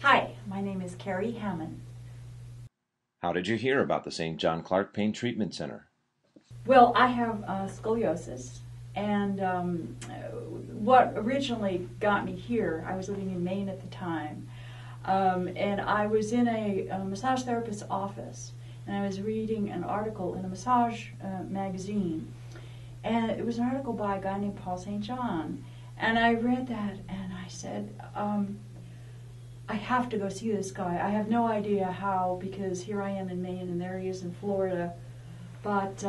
Hi, my name is Kari H. How did you hear about the St. John Clark Pain Treatment Center? Well, I have scoliosis, and what originally got me here, I was living in Maine at the time, and I was in a massage therapist's office, and I was reading an article in a massage magazine, and it was an article by a guy named Paul St. John, and I read that, and I said, I have to go see this guy. I have no idea how, because here I am in Maine and there he is in Florida. But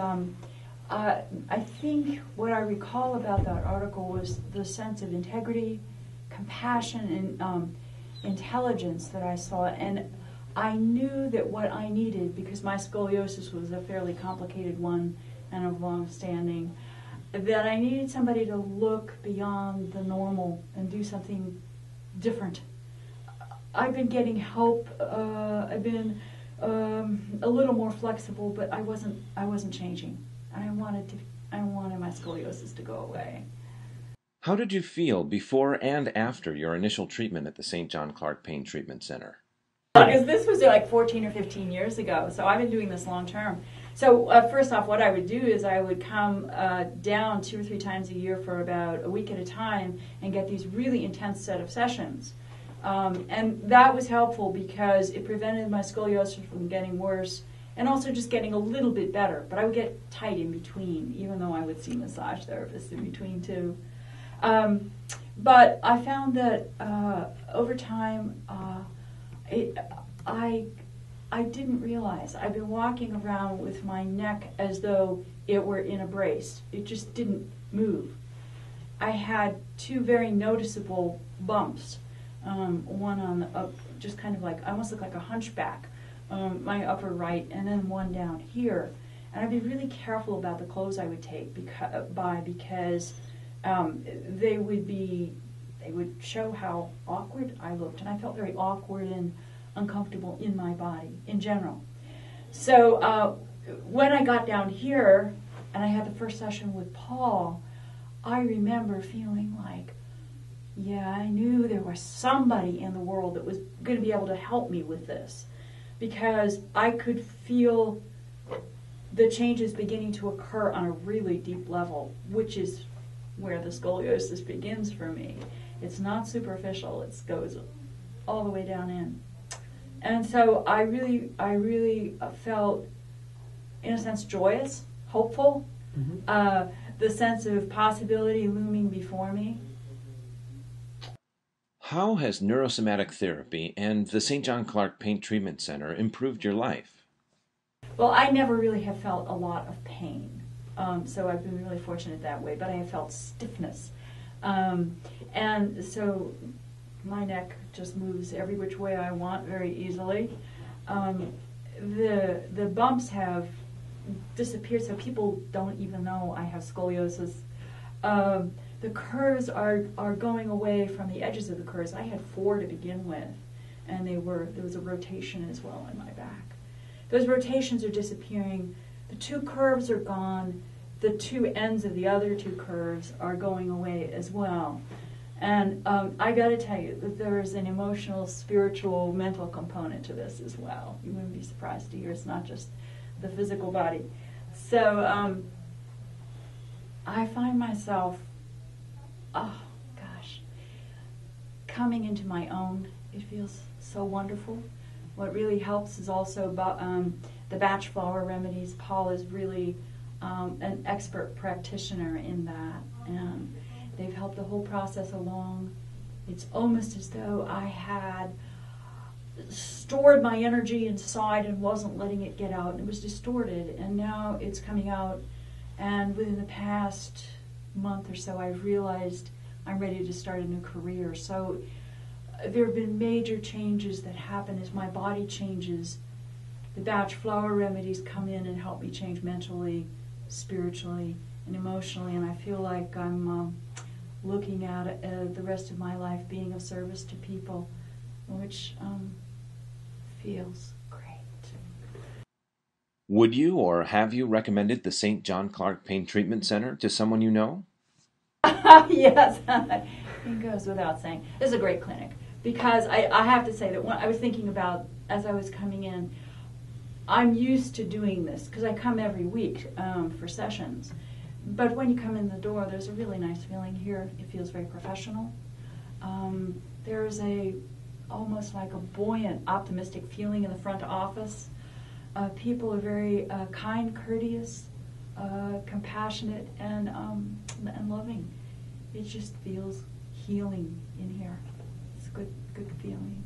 I think what I recall about that article was the sense of integrity, compassion, and intelligence that I saw. And I knew that what I needed, because my scoliosis was a fairly complicated one and of long standing, that I needed somebody to look beyond the normal and do something different. I've been getting help. I've been a little more flexible, but I wasn't changing. I wanted my scoliosis to go away. How did you feel before and after your initial treatment at the St. John Clark Pain Treatment Center? Because this was like 14 or 15 years ago, so I've been doing this long term. So first off, what I would do is I would come down 2 or 3 times a year for about a week at a time and get these really intense set of sessions. And that was helpful because it prevented my scoliosis from getting worse and also just getting a little bit better. But I would get tight in between, even though I would see massage therapists in between too. But I found that over time, I didn't realize. I've been walking around with my neck as though it were in a brace. It just didn't move. I had 2 very noticeable bumps. One on the just kind of like, I almost look like a hunchback, my upper right, and then one down here. And I'd be really careful about the clothes I would take because they would show how awkward I looked, and I felt very awkward and uncomfortable in my body in general. So when I got down here and I had the first session with Paul, I remember feeling like, yeah, I knew there was somebody in the world that was going to be able to help me with this, because I could feel the changes beginning to occur on a really deep level, which is where the scoliosis begins for me. It's not superficial, it goes all the way down in. And so I really felt, in a sense, joyous, hopeful, the sense of possibility looming before me. How has neurosomatic therapy and the St. John Clark Pain Treatment Center improved your life? Well, I never really have felt a lot of pain, so I've been really fortunate that way, but I have felt stiffness. And so my neck just moves every which way I want very easily. The bumps have disappeared, so people don't even know I have scoliosis. The curves are going away from the edges of the curves. I had 4 to begin with, and there was a rotation as well in my back. Those rotations are disappearing. The 2 curves are gone. The 2 ends of the other 2 curves are going away as well. And I got to tell you that there is an emotional, spiritual, mental component to this as well. You wouldn't be surprised to hear it's not just the physical body. So I find myself, oh gosh, coming into my own. It feels so wonderful. What really helps is also the batch flower remedies. Paul is really an expert practitioner in that, and they've helped the whole process along. It's almost as though I had stored my energy inside and wasn't letting it get out, and it was distorted, and now it's coming out. And within the past month or so, I've realized I'm ready to start a new career. So there have been major changes that happen as my body changes. The batch flower remedies come in and help me change mentally, spiritually, and emotionally, and I feel like I'm looking at the rest of my life being of service to people, which feels great. Would you or have you recommended the St. John Clark Pain Treatment Center to someone you know? Yes, it goes without saying. This is a great clinic. because I have to say that when I was thinking about, as I was coming in, I'm used to doing this because I come every week for sessions. But when you come in the door, there's a really nice feeling here. It feels very professional. There's almost like a buoyant, optimistic feeling in the front office. People are very kind, courteous, compassionate, and loving. It just feels healing in here. It's a good feeling.